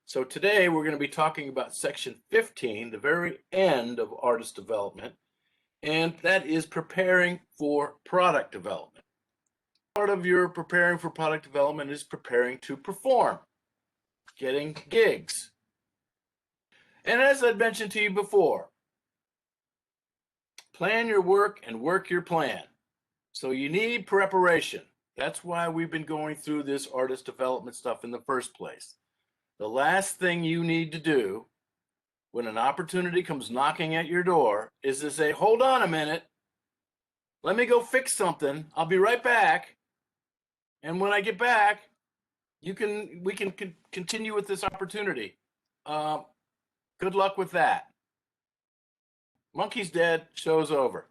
So today we're going to be talking about section 15, the very end of artist development, and that is preparing for product development. Part of your preparing for product development is preparing to perform, getting gigs. And as I mentioned to you before, plan your work and work your plan. So you need preparation. That's why we've been going through this artist development stuff in the first place. The last thing you need to do when an opportunity comes knocking at your door is to say, hold on a minute, let me go fix something. I'll be right back. And when I get back, we can continue with this opportunity. Good luck with that. Monkey's dead, show's over.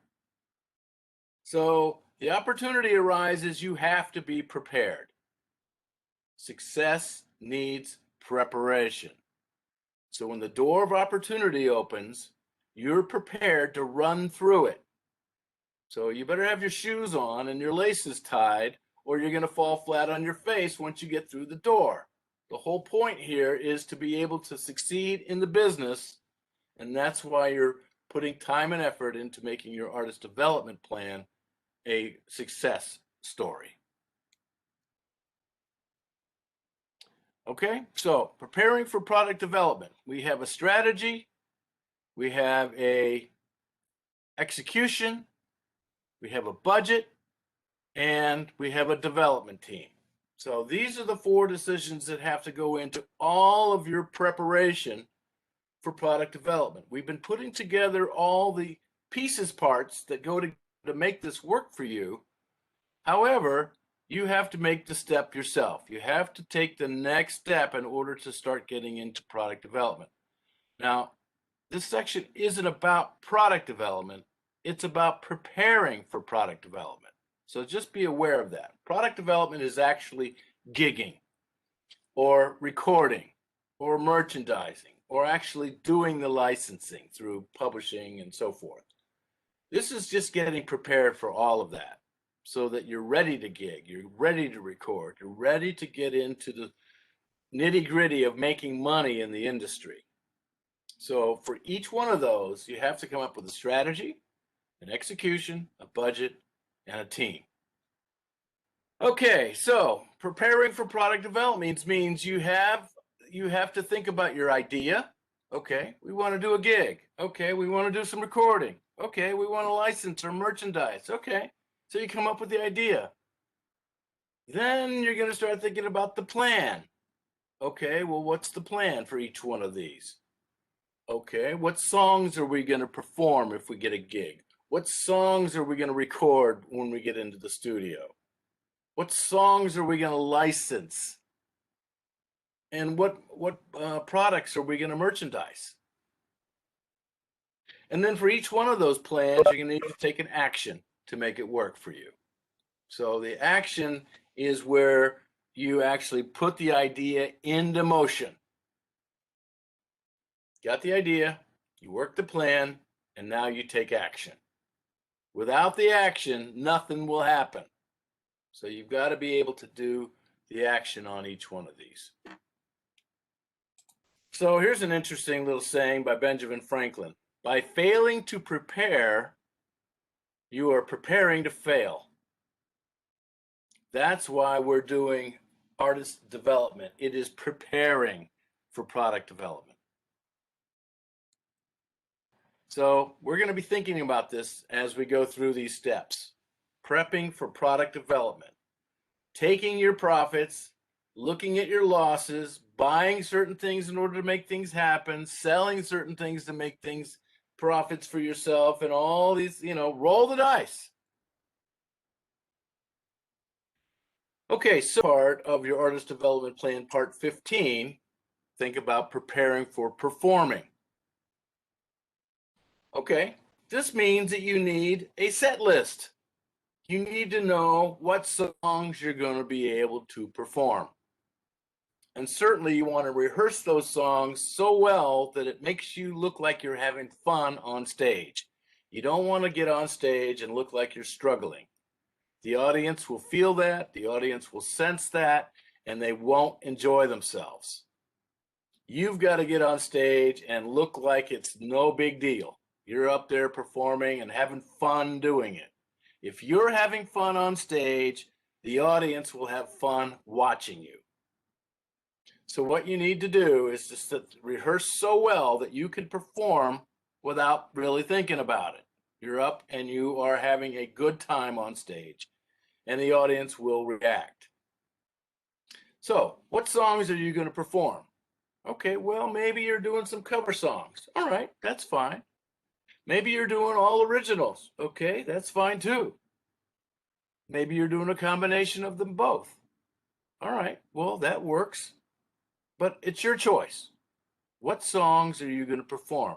So the opportunity arises, you have to be prepared. Success needs preparation. So when the door of opportunity opens, you're prepared to run through it. So you better have your shoes on and your laces tied, or you're going to fall flat on your face once you get through the door. The whole point here is to be able to succeed in the business, and that's why you're putting time and effort into making your artist development plan a success story. Okay, so preparing for product development. We have a strategy, we have a execution, we have a budget, and we have a development team. So these are the four decisions that have to go into all of your preparation for product development. We've been putting together all the parts that go to make this work for you. However, you have to make the step yourself. You have to take the next step in order to start getting into product development. Now, this section isn't about product development. It's about preparing for product development. So just be aware of that. Product development is actually gigging or recording or merchandising or actually doing the licensing through publishing and so forth. This is just getting prepared for all of that so that you're ready to gig, you're ready to record, you're ready to get into the nitty-gritty of making money in the industry. So for each one of those, you have to come up with a strategy, an execution, a budget, and a team. Okay, so preparing for product development means you have to think about your idea. Okay, we want to do a gig. Okay, we want to do some recording. Okay, we want to license or merchandise. Okay, so you come up with the idea. Then you're going to start thinking about the plan. Okay, well, what's the plan for each one of these? Okay, what songs are we going to perform if we get a gig? What songs are we going to record when we get into the studio? What songs are we going to license? And what products are we going to merchandise? And then for each one of those plans, you're going to need to take an action to make it work for you. So the action is where you actually put the idea into motion. Got the idea, you work the plan, and now you take action. Without the action, nothing will happen. So you've got to be able to do the action on each one of these. So here's an interesting little saying by Benjamin Franklin. By failing to prepare, you are preparing to fail. That's why we're doing artist development. It is preparing for product development. So we're going to be thinking about this as we go through these steps. Prepping for product development. Taking your profits, looking at your losses, buying certain things in order to make things happen, selling certain things to make things profits for yourself, and all these, roll the dice. Okay, so part of your artist development plan, part 15, think about preparing for performing. Okay, this means that you need a set list. You need to know what songs you're going to be able to perform. And certainly you want to rehearse those songs so well that it makes you look like you're having fun on stage. You don't want to get on stage and look like you're struggling. The audience will feel that, the audience will sense that, and they won't enjoy themselves. You've got to get on stage and look like it's no big deal. You're up there performing and having fun doing it. If you're having fun on stage, the audience will have fun watching you. So what you need to do is just to rehearse so well that you can perform without really thinking about it. You're up and you are having a good time on stage, and the audience will react. So what songs are you going to perform? Okay, well, maybe you're doing some cover songs. All right, that's fine. Maybe you're doing all originals. Okay, that's fine too. Maybe you're doing a combination of them both. All right, well, that works. But it's your choice. What songs are you going to perform?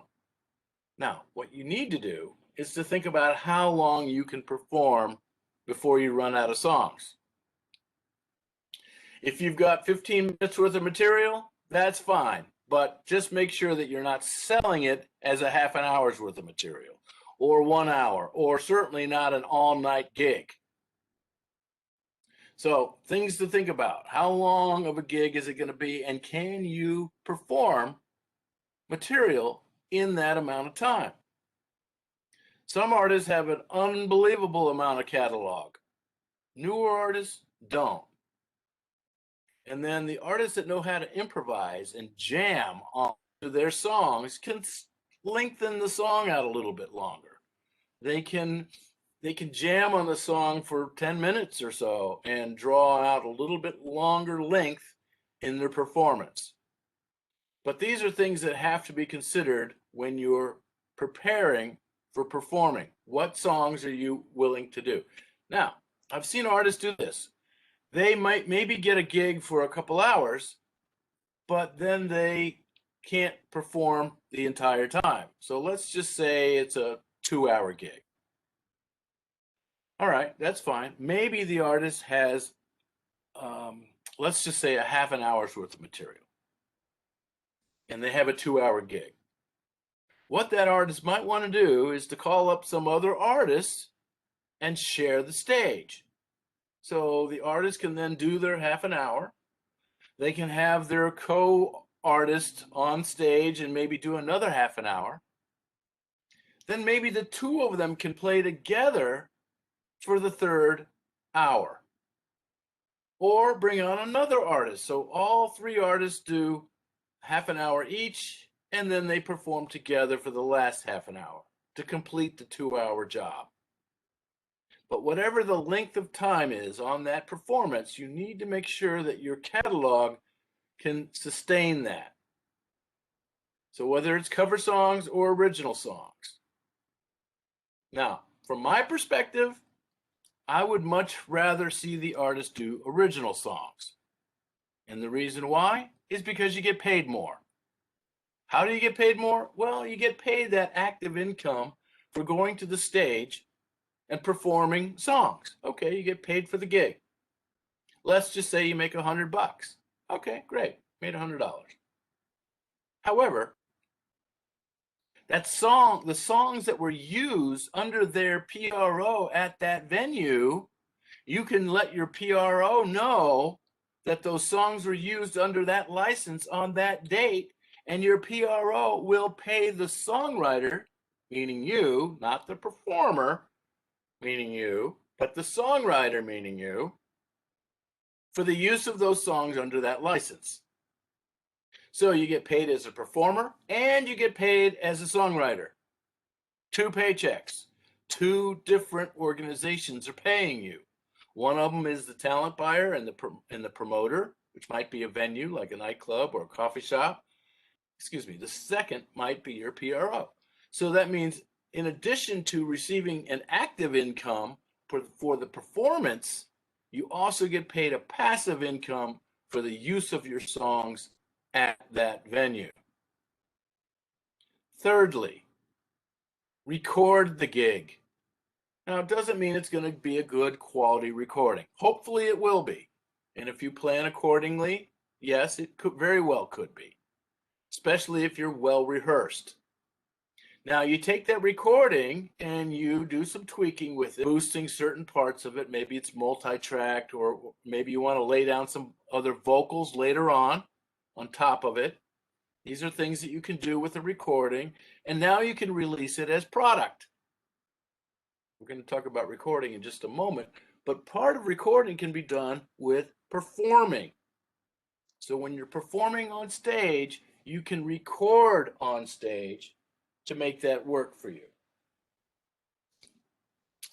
Now, what you need to do is to think about how long you can perform before you run out of songs. If you've got 15 minutes worth of material, that's fine. But just make sure that you're not selling it as a half an hour's worth of material or 1 hour, or certainly not an all-night gig. So things to think about. How long of a gig is it going to be, and can you perform material in that amount of time? Some artists have an unbelievable amount of catalog. Newer artists don't. And then the artists that know how to improvise and jam onto their songs can lengthen the song out a little bit longer. They can jam on the song for 10 minutes or so and draw out a little bit longer length in their performance. But these are things that have to be considered when you're preparing for performing. What songs are you willing to do? Now, I've seen artists do this. They might maybe get a gig for a couple hours, but then they can't perform the entire time. So let's just say it's a 2-hour gig. All right, that's fine. Maybe the artist has, let's just say, a half an hour's worth of material, and they have a 2-hour gig. What that artist might want to do is to call up some other artists and share the stage. So the artist can then do their half an hour. They can have their co-artist on stage and maybe do another half an hour. Then maybe the two of them can play together for the third hour. Or bring on another artist. So all three artists do half an hour each, and then they perform together for the last half an hour to complete the 2-hour job. But whatever the length of time is on that performance, you need to make sure that your catalog can sustain that. So whether it's cover songs or original songs. Now, from my perspective, I would much rather see the artist do original songs. And the reason why is because you get paid more. How do you get paid more? Well, you get paid that active income for going to the stage and performing songs. Okay, you get paid for the gig. Let's just say you make $100. Okay, great, made $100. However, the songs that were used under their PRO at that venue, you can let your PRO know that those songs were used under that license on that date, and your PRO will pay the songwriter, meaning you, not the performer, meaning you, but the songwriter, meaning you, for the use of those songs under that license. So you get paid as a performer and you get paid as a songwriter. 2 paychecks. 2 different organizations are paying you. One of them is the talent buyer and the promoter, which might be a venue like a nightclub or a coffee shop. Excuse me. The second might be your PRO. So that means in addition to receiving an active income for the performance, you also get paid a passive income for the use of your songs at that venue. Thirdly, record the gig. Now, it doesn't mean it's going to be a good quality recording. Hopefully it will be. And if you plan accordingly, yes, it very well could be, especially if you're well rehearsed. Now, you take that recording and you do some tweaking with it, boosting certain parts of it. Maybe it's multi-tracked, or maybe you want to lay down some other vocals later on top of it. These are things that you can do with a recording, and now you can release it as product. We're going to talk about recording in just a moment, but part of recording can be done with performing. So when you're performing on stage, you can record on stage to make that work for you.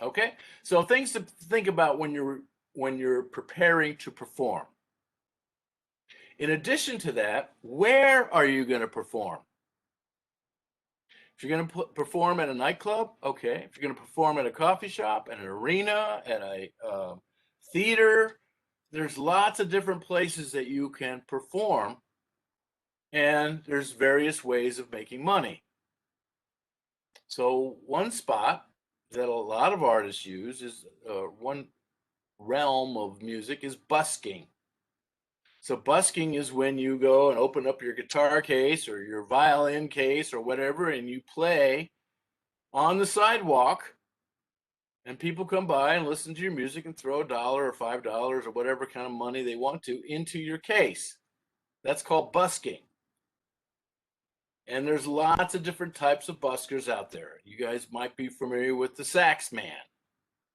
Okay, so things to think about when you're preparing to perform. In addition to that, where are you going to perform? If you're going to perform at a nightclub, okay. If you're going to perform at a coffee shop, at an arena, at a theater, there's lots of different places that you can perform, and there's various ways of making money. So one spot that a lot of artists use is one realm of music is busking. So busking is when you go and open up your guitar case or your violin case or whatever, and you play on the sidewalk, and people come by and listen to your music and throw $1 or $5 or whatever kind of money they want to into your case. That's called busking. And there's lots of different types of buskers out there. You guys might be familiar with the sax man.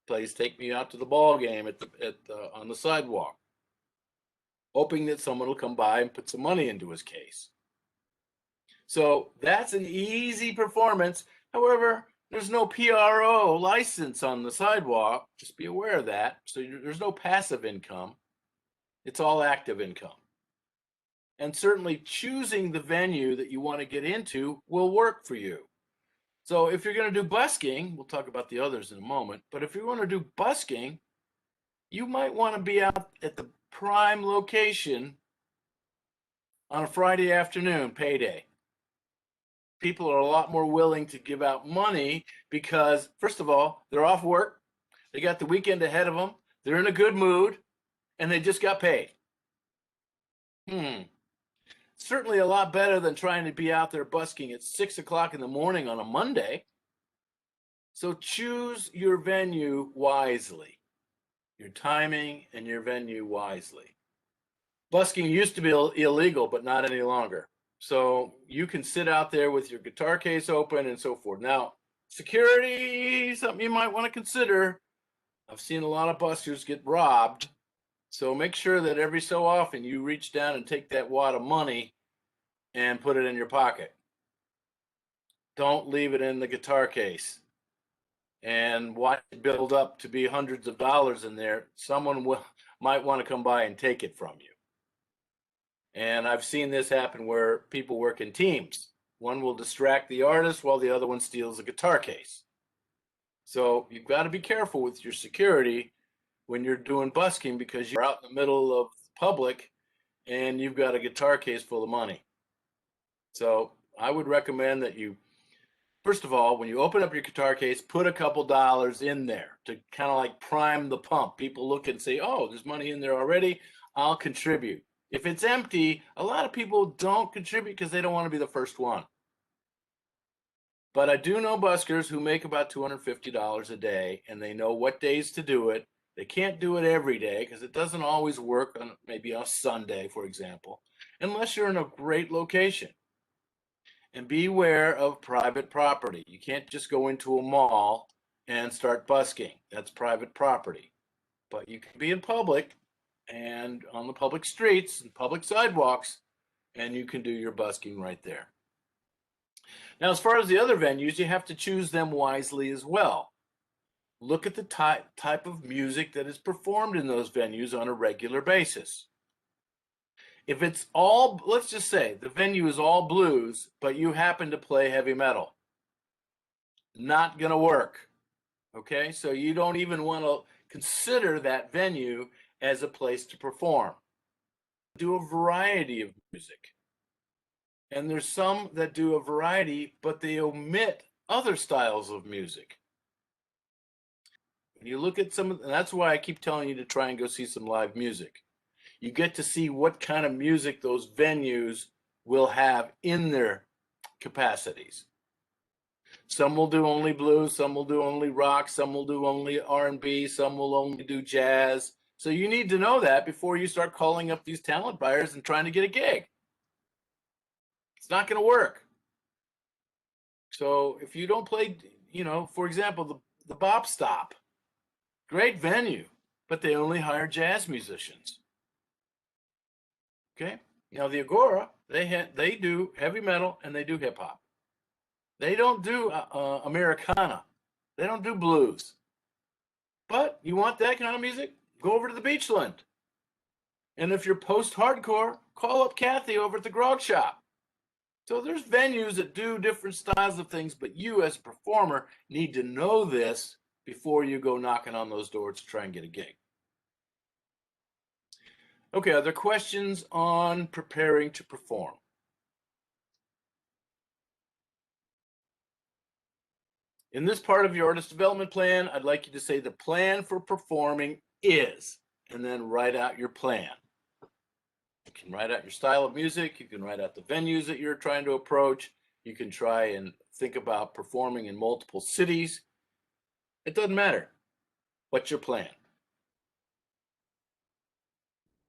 Plays "Take Me Out to the Ball Game" on the sidewalk, hoping that someone will come by and put some money into his case. So that's an easy performance. However, there's no PRO license on the sidewalk. Just be aware of that. So there's no passive income. It's all active income. And certainly choosing the venue that you want to get into will work for you. So if you're going to do busking, we'll talk about the others in a moment, but if you want to do busking, you might want to be out at the prime location on a Friday afternoon, payday. People are a lot more willing to give out money because, first of all, they're off work, they got the weekend ahead of them, they're in a good mood, and they just got paid. Certainly a lot better than trying to be out there busking at 6 o'clock in the morning on a Monday. So choose your venue wisely, your timing and your venue wisely. Busking used to be illegal, but not any longer. So you can sit out there with your guitar case open and so forth. Now, security, something you might want to consider. I've seen a lot of buskers get robbed. So make sure that every so often you reach down and take that wad of money and put it in your pocket. Don't leave it in the guitar case and watch it build up to be hundreds of dollars in there. Someone might want to come by and take it from you. And I've seen this happen where people work in teams. One will distract the artist while the other one steals a guitar case. So you've got to be careful with your security when you're doing busking because you're out in the middle of the public and you've got a guitar case full of money. So I would recommend that you, first of all, when you open up your guitar case, put a couple dollars in there to kind of like prime the pump. People look and say, oh, there's money in there already, I'll contribute. If it's empty, a lot of people don't contribute because they don't want to be the first one. But I do know buskers who make about $250 a day, and they know what days to do it. They can't do it every day because it doesn't always work on maybe a Sunday, for example, unless you're in a great location. And beware of private property. You can't just go into a mall and start busking. That's private property. But you can be in public and on the public streets and public sidewalks, and you can do your busking right there. Now, as far as the other venues, you have to choose them wisely as well. Look at the type of music that is performed in those venues on a regular basis. If it's all, let's just say the venue is all blues, but you happen to play heavy metal, not going to work. Okay, so you don't even want to consider that venue as a place to perform. Do a variety of music. And there's some that do a variety, but they omit other styles of music. When you look at some, and that's why I keep telling you to try and go see some live music. You get to see what kind of music those venues will have in their capacities. Some will do only blues, some will do only rock, some will do only R&B, some will only do jazz. So you need to know that before you start calling up these talent buyers and trying to get a gig. It's not going to work. So if you don't play, for example, the Bop Stop, great venue, but they only hire jazz musicians. Okay. Now the Agora, they do heavy metal and they do hip hop. They don't do Americana. They don't do blues. But you want that kind of music? Go over to the Beachland. And if you're post-hardcore, call up Kathy over at the Grog Shop. So there's venues that do different styles of things, but you as a performer need to know this before you go knocking on those doors to try and get a gig. Okay, are there questions on preparing to perform? In this part of your artist development plan, I'd like you to say the plan for performing is, and then write out your plan. You can write out your style of music. You can write out the venues that you're trying to approach. You can try and think about performing in multiple cities. It doesn't matter. What's your plan?